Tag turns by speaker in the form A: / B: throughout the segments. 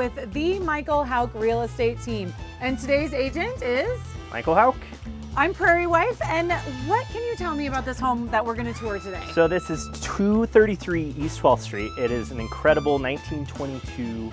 A: with the Michael Houck Real Estate team. And today's agent is?
B: Michael Houck.
A: I'm Prairie Wife, and what can you tell me about this home that we're going to tour today?
B: So this is 233 East 12th Street. It is an incredible 1922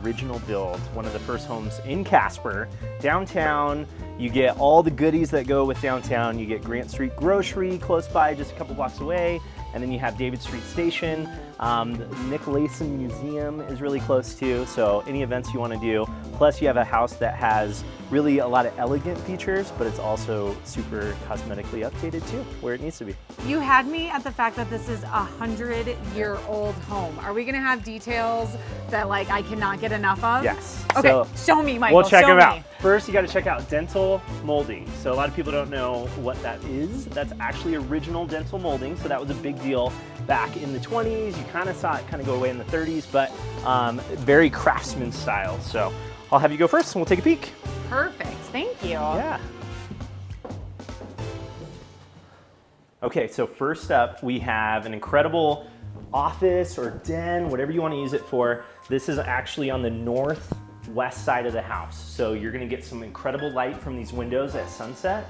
B: original build, one of the first homes in Casper. Downtown, you get all the goodies that go with downtown. You get Grant Street Grocery close by, just a couple blocks away, and then you have David Street Station. The Nicolason Museum is really close too, so any events you want to do. Plus you have a house that has really a lot of elegant features, but it's also super cosmetically updated too, where it needs to be.
A: You had me at the fact that this is a 100-year-old home. Are we gonna have details that like I cannot get enough of?
B: Yes.
A: Okay,
B: so
A: show me, Michael.
B: We'll check
A: show
B: them
A: me.
B: out. First, you gotta check out dental molding. So a lot of people don't know what that is. That's actually original dental molding, so that was a big deal back in the 20s. You kind of saw it kind of go away in the 30s, but very craftsman style. So I'll have you go first and we'll take a peek.
A: Perfect, thank you.
B: Yeah. Okay, so first up we have an incredible office or den, whatever you want to use it for. This is actually on the northwest side of the house. So you're gonna get some incredible light from these windows at sunset.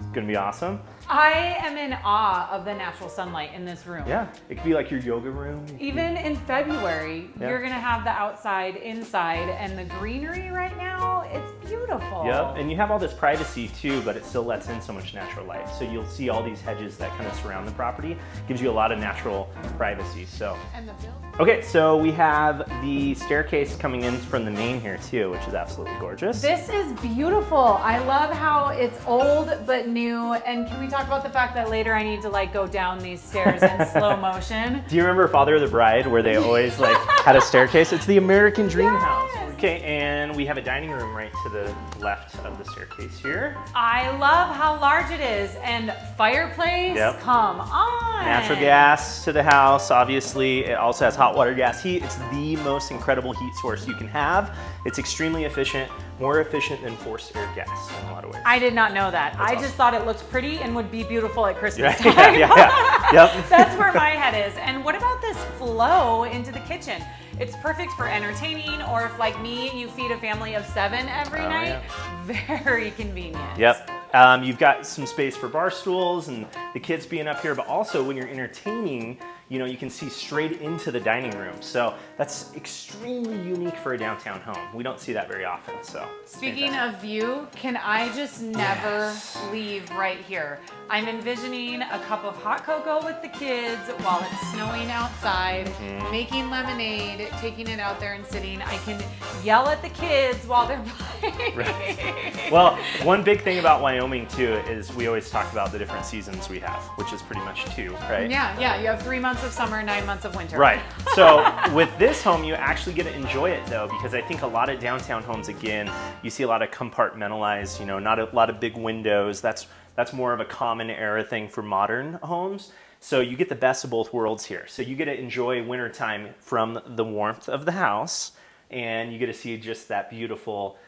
B: It's gonna be awesome.
A: I am in awe of the natural sunlight in this room.
B: Yeah, it could be like your yoga room.
A: Even in February, you're gonna have the outside, inside, and the greenery right now, it's beautiful.
B: Yep, and you have all this privacy too, but it still lets in so much natural light. So you'll see all these hedges that kind of surround the property. Gives you a lot of natural privacy, so.
A: And the building.
B: Okay, so we have the staircase coming in from the main here too, which is absolutely gorgeous.
A: This is beautiful. I love how it's old but new. And can we talk about the fact that later I need to like go down these stairs in slow motion?
B: Do you remember Father of the Bride where they always like had a staircase? It's the American Dream
A: Yes.
B: House. Okay, and we have a dining room right to the left of the staircase here.
A: I love how large it is. And fireplace,
B: Yep.
A: come on.
B: Natural gas to the house, obviously. It also has hot water gas heat. It's the most incredible heat source you can have. It's extremely efficient, more efficient than forced air gas in a lot of ways.
A: I did not know that. I
B: awesome.
A: just thought it looked pretty and would be beautiful at Christmas
B: Yeah,
A: time.
B: yeah. Yep.
A: That's where my head is. And what about this flow into the kitchen? It's perfect for entertaining, or if like me, you feed a family of 7 every night.
B: Yeah.
A: Very convenient.
B: Yep. You've got some space for bar stools and the kids being up here, but also when you're entertaining, you know, you can see straight into the dining room. So that's extremely unique for a downtown home. We don't see that very often, so.
A: Speaking of view, can I just never leave right here? I'm envisioning a cup of hot cocoa with the kids while it's snowing outside, making lemonade, taking it out there and sitting. I can yell at the kids while they're playing.
B: Right. Well, one big thing about Wyoming too is we always talk about the different seasons we have, which is pretty much 2, right?
A: Yeah, you have 3 months of summer, 9 months of winter.
B: Right. So with this home, you actually get to enjoy it though, because I think a lot of downtown homes, again, you see a lot of compartmentalized, you know, not a lot of big windows. That's more of a common era thing for modern homes. So you get the best of both worlds here. So you get to enjoy wintertime from the warmth of the house, and you get to see just that beautiful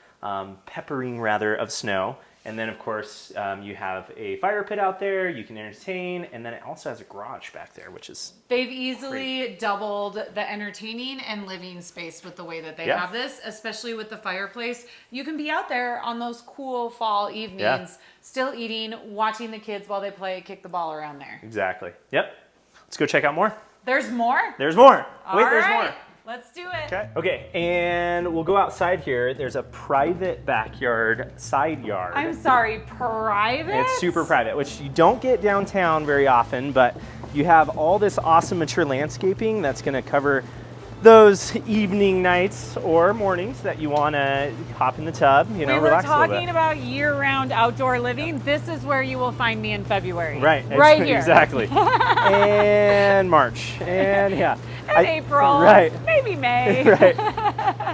B: peppering rather of snow. And then of course you have a fire pit out there, you can entertain, and then it also has a garage back there, which is
A: They've easily doubled the entertaining and living space with the way that they have this, especially with the fireplace. You can be out there on those cool fall evenings, still eating, watching the kids while they play kick the ball around there.
B: Exactly. Yep. Let's go check out more.
A: There's more?
B: There's more.
A: All
B: Wait, there's
A: right.
B: more.
A: Let's do it.
B: Okay. Okay, and we'll go outside here. There's a private backyard side yard.
A: I'm sorry, private?
B: It's super private, which you don't get downtown very often, but you have all this awesome mature landscaping that's gonna cover those evening nights or mornings that you wanna hop in the tub, you know, relax a little bit.
A: We were talking about year-round outdoor living. This is where you will find me in February.
B: Right.
A: Right here.
B: Exactly. And March, and yeah.
A: And April.
B: Right.
A: Maybe May.
B: Right.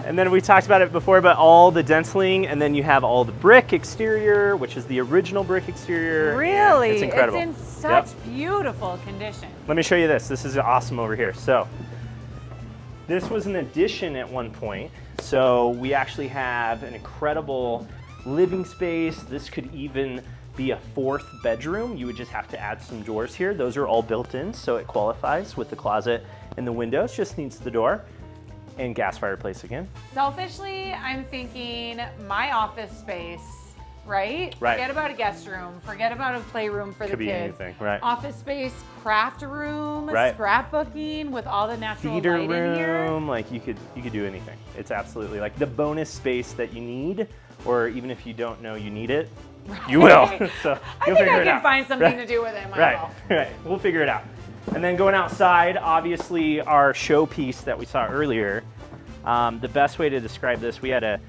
B: And then we talked about it before, but all the dentling, and then you have all the brick exterior, which is the original brick exterior.
A: Really?
B: It's incredible.
A: It's in such beautiful condition.
B: Let me show you this. This is awesome over here. So this was an addition at one point. So we actually have an incredible living space. This could even be a 4th bedroom. You would just have to add some doors here. Those are all built in, so it qualifies with the closet and the windows, just needs the door. And gas fireplace again.
A: Selfishly, I'm thinking my office space, right?
B: Right.
A: Forget about a guest room. Forget about a playroom for
B: Could
A: the
B: be
A: kids.
B: anything, right.
A: Office space, craft room,
B: Right.
A: scrapbooking with all the natural
B: Theater
A: light in here.
B: room, like you could do anything. It's absolutely like the bonus space that you need, or even if you don't know you need it, you will. So
A: I
B: you'll
A: think
B: figure
A: I
B: it
A: can
B: out.
A: find something
B: Right.
A: to do with it, Michael.
B: Right, right. We'll figure it out. And then going outside, obviously our showpiece that we saw earlier. The best way to describe this, we had a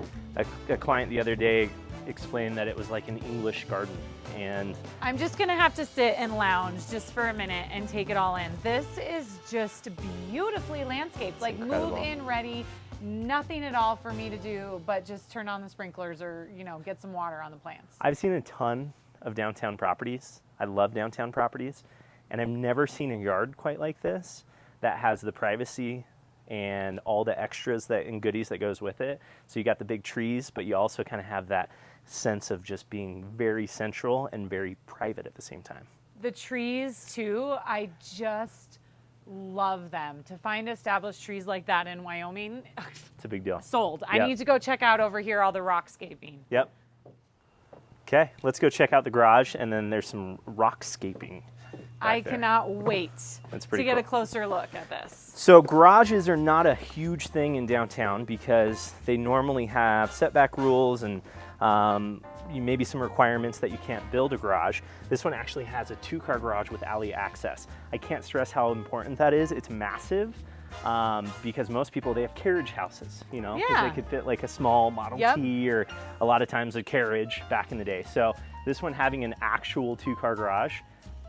B: client the other day explain that it was like an English garden. And
A: I'm just gonna have to sit and lounge just for a minute and take it all in. This is just beautifully landscaped, like
B: incredible.
A: move in ready. Nothing at all for me to do, but just turn on the sprinklers or, you know, get some water on the plants.
B: I've seen a ton of downtown properties. I love downtown properties, and I've never seen a yard quite like this that has the privacy and all the extras and goodies that goes with it. So you got the big trees, but you also kind of have that sense of just being very central and very private at the same time.
A: The trees too, I just love them. To find established trees like that in Wyoming,
B: It's a big deal.
A: sold. I
B: Yep.
A: need to go check out over here all the rockscaping.
B: Yep. Okay, let's go check out the garage, and then there's some rockscaping.
A: I
B: there.
A: cannot wait
B: That's
A: to
B: pretty
A: get a
B: cool.
A: closer look at this.
B: So garages are not a huge thing in downtown because they normally have setback rules and maybe some requirements that you can't build a garage. This one actually has a 2-car garage with alley access. I can't stress how important that is. It's massive because most people, they have carriage houses, you know, because
A: Yeah.
B: they could fit like a small Model
A: Yep.
B: T or a lot of times a carriage back in the day. So this one having an actual 2-car garage,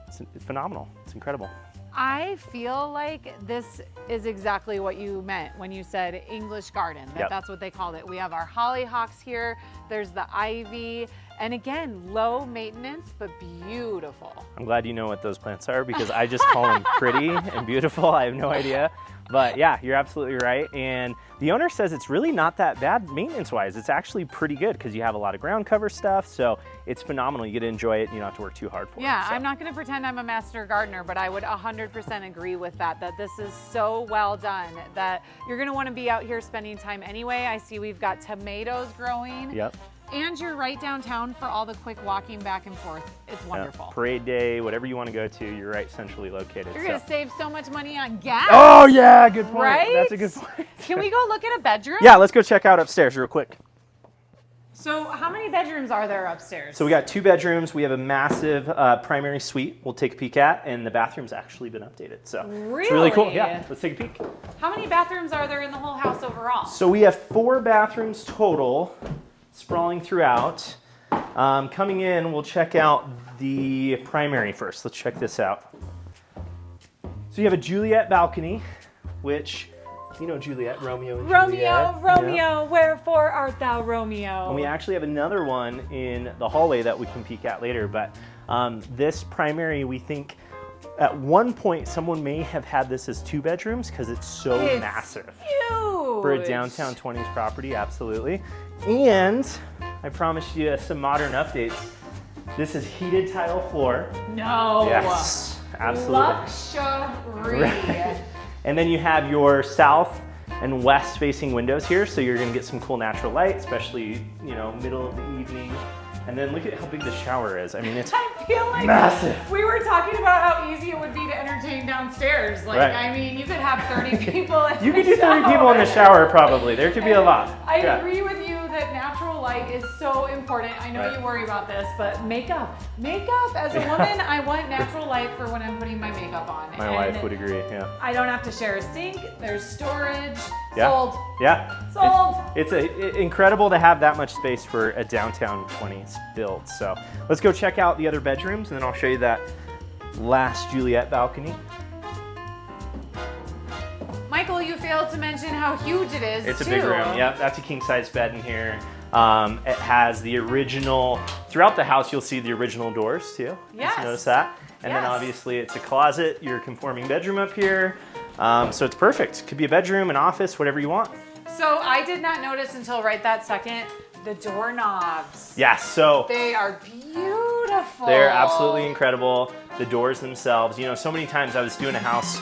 B: it's phenomenal. It's incredible.
A: I feel like this is exactly what you meant when you said English garden,
B: Yep.
A: that's what they called it. We have our hollyhocks here, there's the ivy, and again, low maintenance, but beautiful.
B: I'm glad you know what those plants are because I just call them pretty and beautiful. I have no idea. But yeah, you're absolutely right. And the owner says it's really not that bad maintenance-wise. It's actually pretty good because you have a lot of ground cover stuff. So it's phenomenal. You get to enjoy it and you don't have to work too hard for it.
A: Yeah,
B: So.
A: I'm not gonna pretend I'm a master gardener, but I would 100% agree with that this is so well done that you're gonna wanna be out here spending time anyway. I see we've got tomatoes growing.
B: Yep.
A: And you're right downtown for all the quick walking back and forth. It's wonderful.
B: Parade day, whatever you want to go to, you're right centrally located.
A: You're gonna save so much money on gas.
B: Oh yeah, good point.
A: Right?
B: That's a good point.
A: Can we go look at a bedroom?
B: Yeah, let's go check out upstairs real quick.
A: So how many bedrooms are there upstairs?
B: So we got 2 bedrooms. We have a massive primary suite we'll take a peek at, and the bathroom's actually been updated. So it's really cool.
A: Really?
B: Yeah, let's take a peek.
A: How many bathrooms are there in the whole house overall?
B: So we have 4 bathrooms total, sprawling throughout. Coming in, we'll check out the primary first. Let's check this out. So you have a Juliette balcony, which, you know Juliette, Romeo and Juliet.
A: Romeo,
B: Yeah.
A: wherefore art thou Romeo?
B: And we actually have another one in the hallway that we can peek at later, but this primary, we think at one point someone may have had this as 2 bedrooms because it's so
A: It's
B: massive.
A: huge.
B: For a downtown 20s property, absolutely. And I promised you some modern updates. This is heated tile floor.
A: No.
B: Yes, absolutely.
A: Luxury.
B: And then you have your south and west facing windows here, so you're gonna get some cool natural light, especially, you know, middle of the evening. And then look at how big the shower is. I mean, it's
A: I feel like
B: massive.
A: we were talking about how easy it would be to entertain downstairs. Like,
B: Right.
A: I mean, you could have 30 people in
B: You
A: the
B: could do 30 people in the shower probably. There could be a lot.
A: I
B: Yeah.
A: agree with you that natural light is so important. I know
B: Right.
A: you worry about this, but makeup. As a woman, I want natural light for when I'm putting my makeup on.
B: My
A: And
B: wife would agree, yeah.
A: I don't have to share a sink. There's storage.
B: Yeah.
A: Sold.
B: Yeah.
A: Sold.
B: It's incredible to have that much space for a downtown 20s build. So let's go check out the other bedrooms and then I'll show you that last Juliette balcony.
A: Michael, you failed to mention how huge it is.
B: It's a
A: too.
B: big room. Yep, that's a king size bed in here. It has the original, throughout the house you'll see the original doors too.
A: Yes.
B: Just notice that. And then
A: Yes.
B: obviously it's a closet, your conforming bedroom up here. So it's perfect. Could be a bedroom, an office, whatever you want.
A: So I did not notice until right that second the doorknobs.
B: Yeah, so
A: They are beautiful.
B: they're absolutely incredible. the doors themselves. You know, so many times I was doing a house,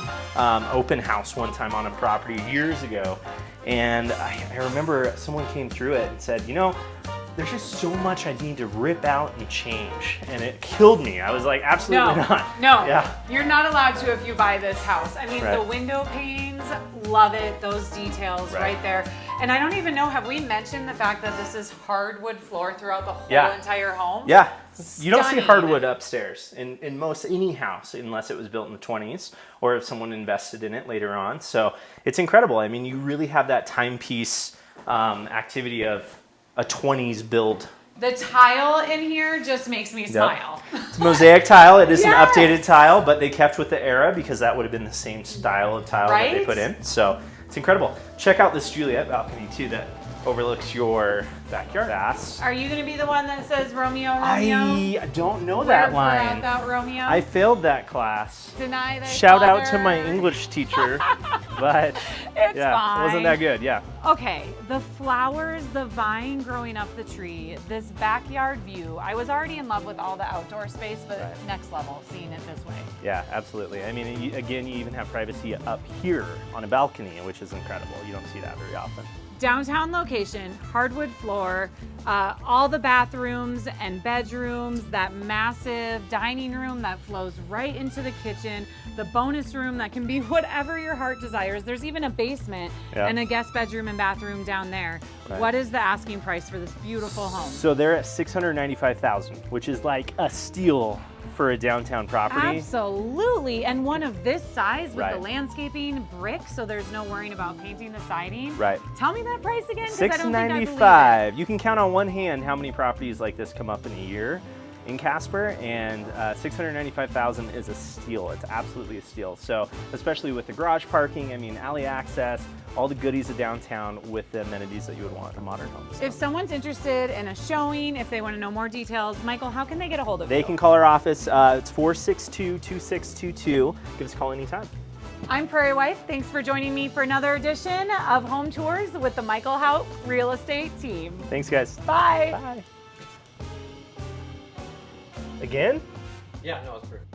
B: open house one time on a property years ago, and I remember someone came through it and said, you know, there's just so much I need to rip out and change, and it killed me. I was like, absolutely not.
A: No,
B: yeah.
A: You're not allowed to if you buy this house. I mean,
B: Right.
A: the window panes, love it. Those details right there. And I don't even know, have we mentioned the fact that this is hardwood floor throughout the whole entire home?
B: Yeah. You don't see
A: Stunning.
B: hardwood upstairs in most any house unless it was built in the 20s or if someone invested in it later on. So it's incredible. I mean, you really have that timepiece activity of a 20s build.
A: The tile in here just makes me smile.
B: It's mosaic tile. It is
A: Yes.
B: an updated tile, but they kept with the era because that would have been the same style of tile that they put in. So it's incredible. Check out this Juliette balcony too that overlooks your backyard.
A: Are you going to be the one that says Romeo, Romeo?
B: I don't know that line.
A: Without Romeo?
B: I failed that class.
A: Deny thy
B: Shout out to
A: father.
B: my English teacher, but
A: It's
B: yeah,
A: fine.
B: it wasn't that good. Yeah.
A: Okay, the flowers, the vine growing up the tree, this backyard view. I was already in love with all the outdoor space, but next level, seeing it this way.
B: Yeah, absolutely. I mean, again, you even have privacy up here on a balcony, which is incredible. You don't see that very often.
A: Downtown location, hardwood floor, all the bathrooms and bedrooms, that massive dining room that flows right into the kitchen, the bonus room that can be whatever your heart desires. There's even a basement and a guest bedroom and bathroom down there.
B: Right.
A: What is the asking price for this beautiful home?
B: So they're at $695,000, which is like a steal for a downtown property.
A: Absolutely, and one of this size with the
B: Right.
A: landscaping brick, so there's no worrying about painting the siding.
B: Right.
A: Tell me that price again, because I don't think I believe it.
B: $695,000. You can count on one hand how many properties like this come up in a year in Casper, and $695,000 is a steal. It's absolutely a steal. So, especially with the garage parking, I mean, alley access, all the goodies of downtown with the amenities that you would want in a modern home. So.
A: If someone's interested in a showing, if they want to know more details, Michael, how can they get a hold of you?
B: They can call our office. It's 462-2622. Give us a call anytime.
A: I'm Prairie Wife. Thanks for joining me for another edition of Home Tours with the Michael Houck Real Estate team.
B: Thanks, guys.
A: Bye.
B: Bye. Again?
C: Yeah, no, it's perfect.